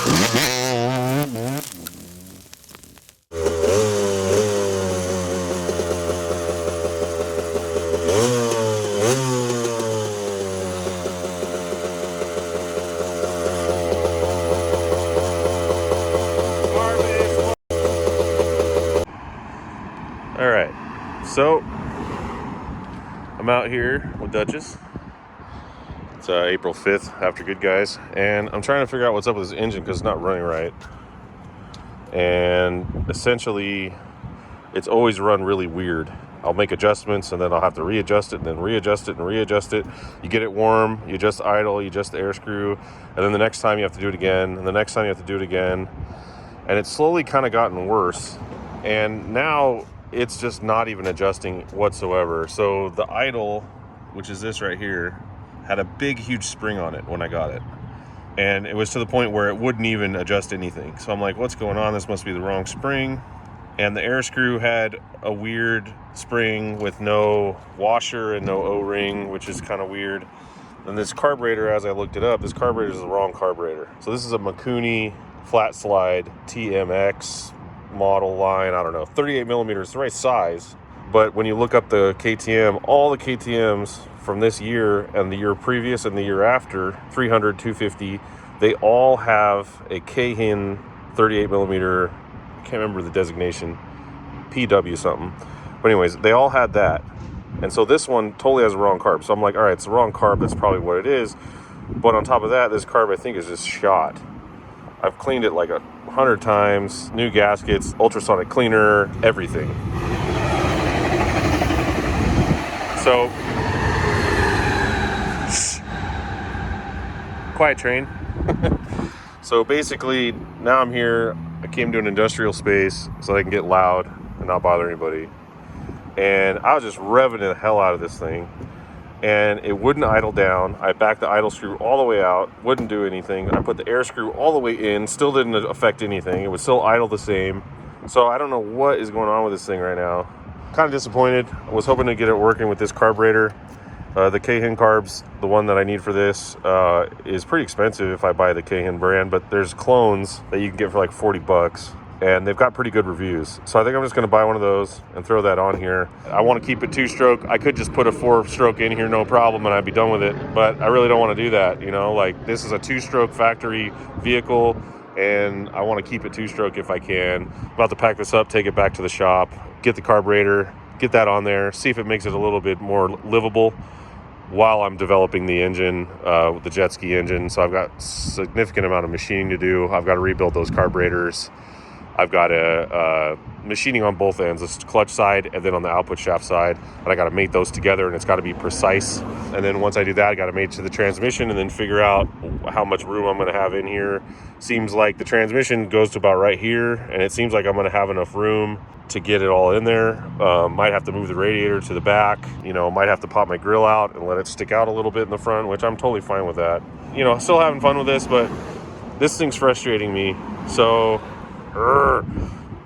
All right, so I'm out here with Duchess. It's April 5th after Good Guys, and I'm trying to figure out what's up with this engine because it's not running right. And essentially, it's always run really weird. I'll make adjustments and then I'll have to readjust it and then readjust it and readjust it. You get it warm, you adjust the idle, you adjust the air screw, and then the next time you have to do it again, and the next time you have to do it again. And it's slowly kind of gotten worse. And now it's just not even adjusting whatsoever. So the idle, which is this right here, had a big, huge spring on it when I got it. And it was to the point where it wouldn't even adjust anything. So I'm like, what's going on? This must be the wrong spring. And the air screw had a weird spring with no washer and no O-ring, which is kind of weird. And this carburetor, as I looked it up, this carburetor is the wrong carburetor. So this is a Mikuni flat slide TMX model line. I don't know, 38 millimeters, the right size. But when you look up the KTM, all the KTMs from this year and the year previous and the year after, 300, 250, they all have a K-hin 38 millimeter, I can't remember the designation, PW something. But anyways, they all had that. And so this one totally has the wrong carb. So I'm like, all right, it's the wrong carb. That's probably what it is. But on top of that, this carb I think is just shot. I've cleaned it like 100 times, new gaskets, ultrasonic cleaner, everything. So, quiet train. So basically, now I'm here. I came to an industrial space so that I can get loud and not bother anybody. And I was just revving the hell out of this thing. And it wouldn't idle down. I backed the idle screw all the way out, wouldn't do anything. I put the air screw all the way in, still didn't affect anything. It would still idle the same. So I don't know what is going on with this thing right now. Kind of disappointed. I was hoping to get it working with this carburetor. The K-hin carbs, the one that I need for this, is pretty expensive if I buy the K-hin brand, but there's clones that you can get for like 40 bucks. And they've got pretty good reviews. So I think I'm just gonna buy one of those and throw that on here. I wanna keep it 2-stroke. I could just put a 4-stroke in here, no problem, and I'd be done with it. But I really don't wanna do that, you know? Like, this is a 2-stroke factory vehicle, and I wanna keep it 2-stroke if I can. I'm about to pack this up, take it back to the shop, get the carburetor, get that on there, see if it makes it a little bit more livable while I'm developing the engine, with the jet ski engine. So I've got a significant amount of machining to do. I've got to rebuild those carburetors. I've got a machining on both ends, the clutch side and then on the output shaft side. And I got to mate those together, and it's got to be precise. And then once I do that, I got to mate to the transmission and then figure out how much room I'm going to have in here. Seems like the transmission goes to about right here, and it seems like I'm going to have enough room to get it all in there. Might have to move the radiator to the back. You know, might have to pop my grill out and let it stick out a little bit in the front, which I'm totally fine with that. You know, still having fun with this, but this thing's frustrating me. So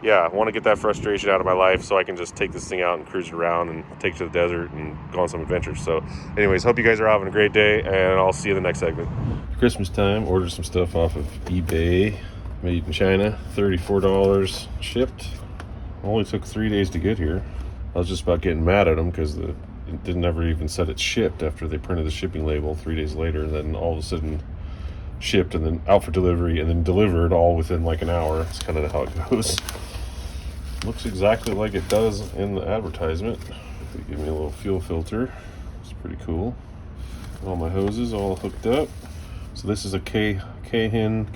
yeah, I want to get that frustration out of my life so I can just take this thing out and cruise it around and take it to the desert and go on some adventures. So anyways, hope you guys are having a great day, and I'll see you in the next segment. Christmas time, ordered some stuff off of eBay, made in China, $34 shipped. Only took 3 days to get here. I was just about getting mad at them because it didn't ever even said it's shipped after they printed the shipping label 3 days later, and then all of a sudden shipped and then out for delivery and then delivered all within like an hour. It's kind of how it goes. Looks exactly like it does in the advertisement. They give me a little fuel filter. It's pretty cool. All my hoses all hooked up. So this is a K-hin,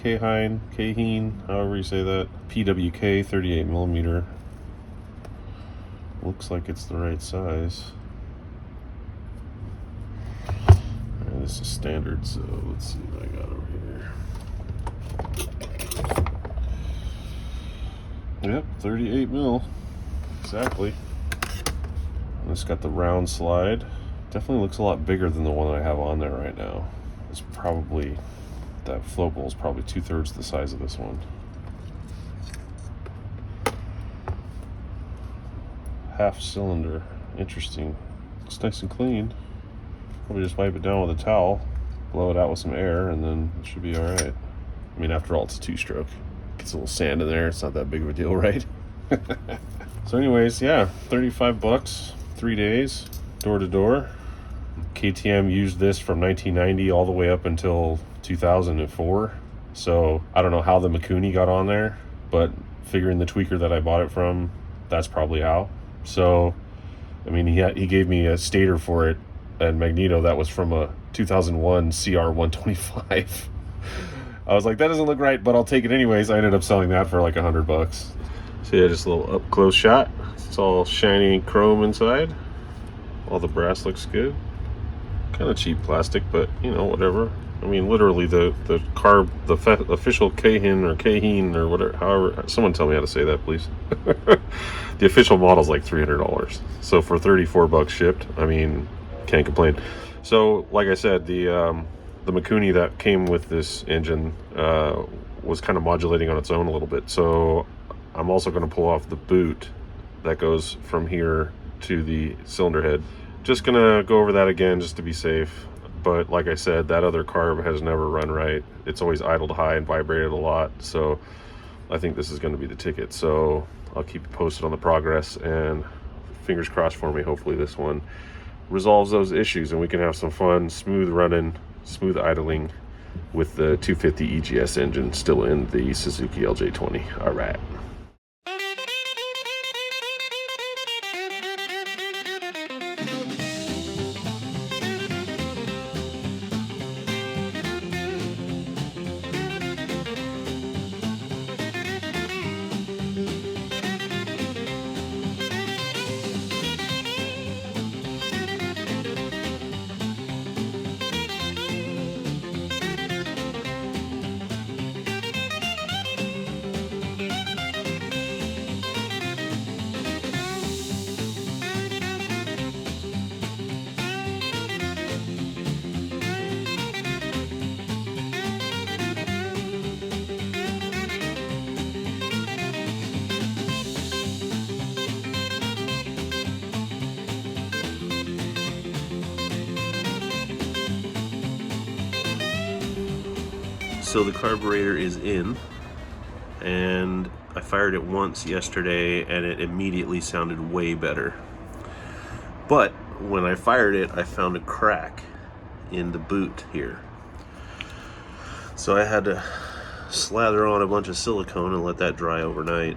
however you say that. PWK 38 millimeter. Looks like it's the right size. And this is standard, so let's see what I got over here. Yep, 38 mil. Exactly. And it's got the round slide. Definitely looks a lot bigger than the one that I have on there right now. It's probably, that float bowl is probably 2/3 the size of this one. Half cylinder. Interesting. Looks nice and clean. Probably just wipe it down with a towel, blow it out with some air, and then it should be all right. I mean, after all, it's a 2-stroke. Gets a little sand in there. It's not that big of a deal, right? So anyways, yeah, $35, 3 days, door to door. KTM used this from 1990 all the way up until 2004. So I don't know how the Mikuni got on there, but figuring the tweaker that I bought it from, that's probably how. So, I mean, he gave me a stator for it at Magneto that was from a 2001 CR125. I was like, that doesn't look right, but I'll take it anyways. I ended up selling that for like $100. So yeah, just a little up close shot. It's all shiny chrome inside. All the brass looks good. Kind of cheap plastic, but you know, whatever. I mean, literally the official Kahin or whatever, however, someone tell me how to say that, please. The official model is like $300. So for $34 shipped, I mean, can't complain. So like I said, the Mikuni that came with this engine was kind of modulating on its own a little bit. So I'm also going to pull off the boot that goes from here to the cylinder head. Just going to go over that again just to be safe. But like I said, that other carb has never run right. It's always idled high and vibrated a lot. So I think this is going to be the ticket. So I'll keep you posted on the progress, and fingers crossed for me. Hopefully this one resolves those issues and we can have some fun, smooth running, smooth idling with the 250 EGS engine still in the Suzuki LJ20. All right. So the carburetor is in, and I fired it once yesterday and it immediately sounded way better. But when I fired it, I found a crack in the boot here. So I had to slather on a bunch of silicone and let that dry overnight.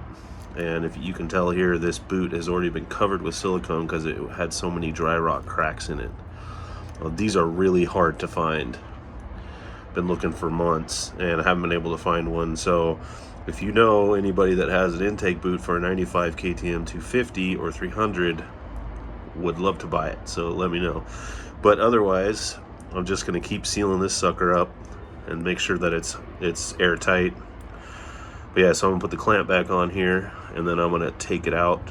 And if you can tell here, this boot has already been covered with silicone because it had so many dry rot cracks in it. Well, these are really hard to find. Been looking for months and I haven't been able to find one. So if you know anybody that has an intake boot for a 95 KTM 250 or 300, would love to buy it, so let me know. But otherwise, I'm just going to keep sealing this sucker up and make sure that it's airtight. But yeah, so I'm going to put the clamp back on here, and then I'm going to take it out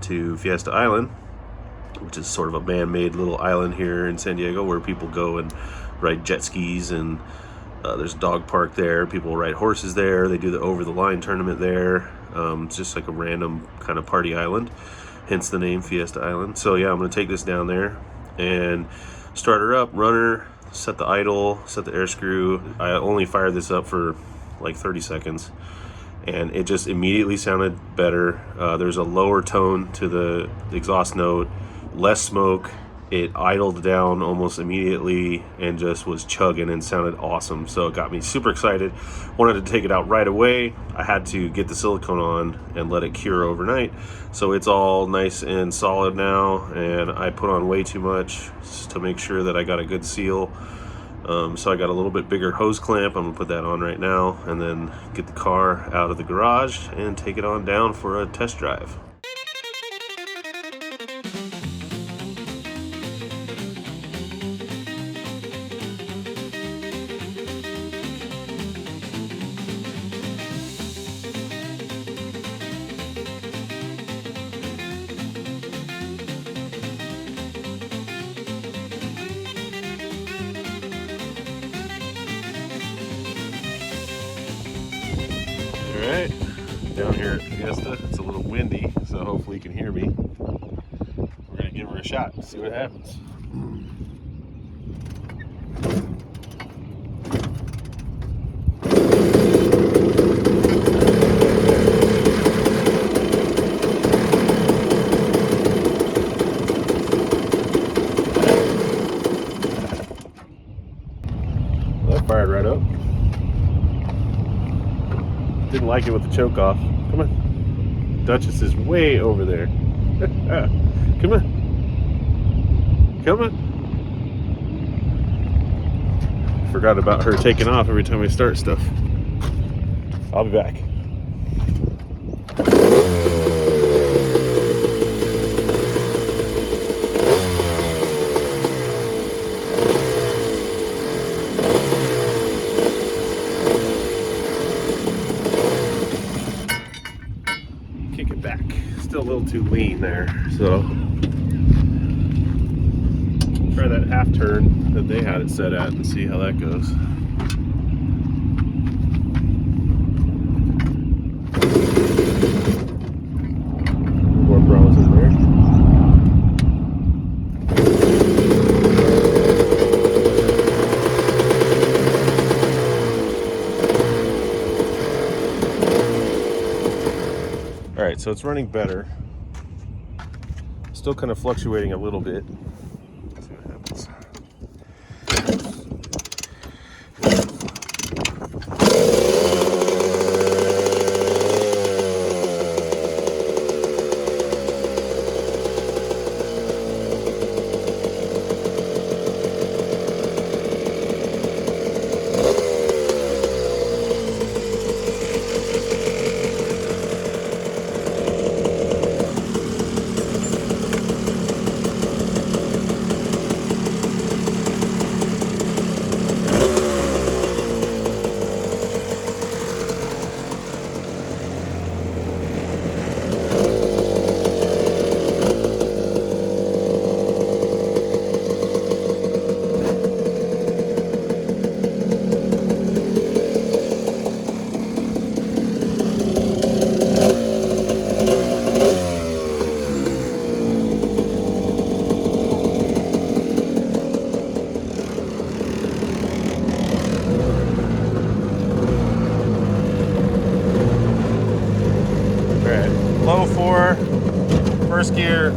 to Fiesta Island, which is sort of a man-made little island here in San Diego where people go and ride jet skis, and there's a dog park there. People ride horses there. They do the over-the-line tournament there. It's just like a random kind of party island, hence the name Fiesta Island. So yeah, I'm going to take this down there and start her up, run her, set the idle, set the air screw. I only fired this up for like 30 seconds, and it just immediately sounded better. There's a lower tone to the exhaust note, less smoke. It idled down almost immediately and just was chugging and sounded awesome. So it got me super excited. Wanted to take it out right away. I had to get the silicone on and let it cure overnight. So it's all nice and solid now, and I put on way too much to make sure that I got a good seal. So I got a little bit bigger hose clamp. I'm gonna put that on right now and then get the car out of the garage and take it on down for a test drive. Alright, down here at Fiesta, it's a little windy, so hopefully you can hear me. We're going to give her a shot, see what happens. Didn't like it with the choke off. Come on. Duchess is way over there. Come on. Come on. Forgot about her taking off every time I start stuff. I'll be back. Kick it back. Still a little too lean there, so try that half turn that they had it set at and see how that goes. More bros in there. All right, so it's running better. Still kind of fluctuating a little bit. Let's see what happens. Low 4, first gear.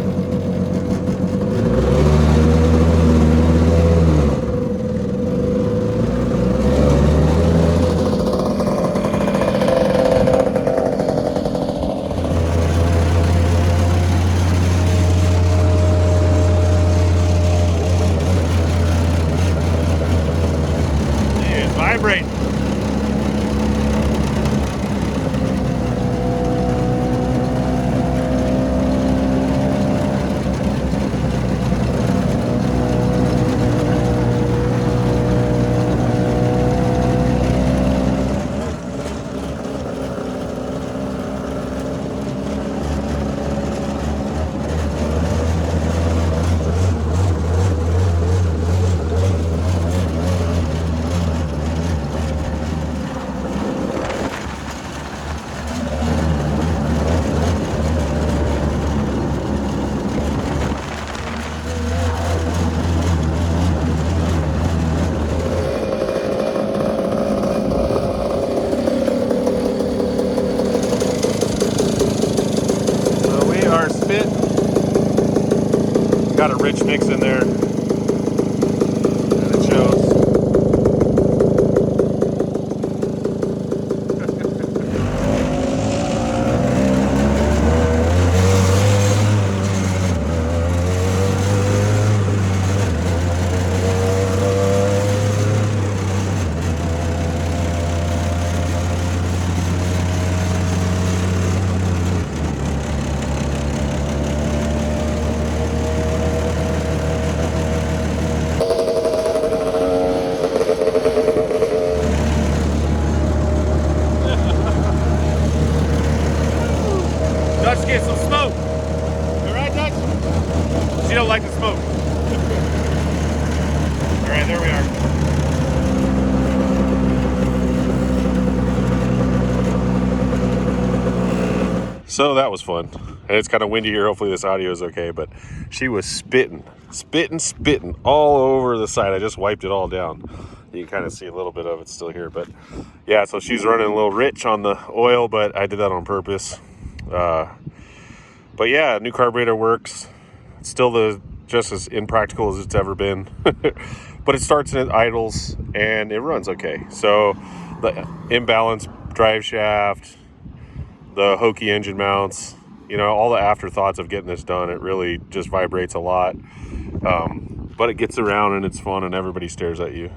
It's vibrating. Got a rich mix in there, and it shows. Dutch, get some smoke. All right, Dutch? She don't like the smoke. All right, there we are. So that was fun. And it's kind of windy here. Hopefully this audio is okay, but she was spitting all over the side. I just wiped it all down. You can kind of see a little bit of it still here, but yeah, so she's running a little rich on the oil, but I did that on purpose. But yeah, new carburetor works. It's still just as impractical as it's ever been, but it starts and it idles and it runs okay. So the imbalance drive shaft, the hokey engine mounts, you know, all the afterthoughts of getting this done. It really just vibrates a lot. But it gets around and it's fun and everybody stares at you.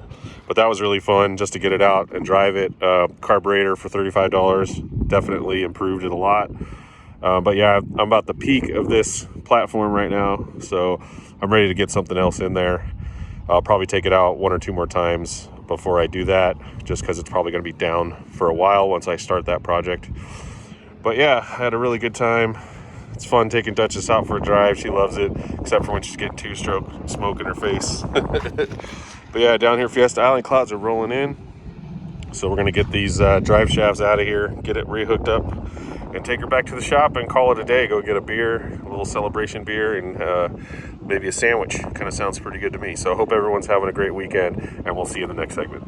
But that was really fun just to get it out and drive it. Carburetor for $35 definitely improved it a lot. But yeah, I'm about the peak of this platform right now, so I'm ready to get something else in there. I'll probably take it out 1 or 2 more times before I do that, just because it's probably going to be down for a while once I start that project. But yeah, I had a really good time. It's fun taking Duchess out for a drive. She loves it, except for when she's getting 2-stroke smoke in her face. But yeah, down here, Fiesta Island, clouds are rolling in. So we're going to get these drive shafts out of here, get it rehooked up, and take her back to the shop and call it a day. Go get a beer, a little celebration beer, and maybe a sandwich. Kind of sounds pretty good to me. So I hope everyone's having a great weekend, and we'll see you in the next segment.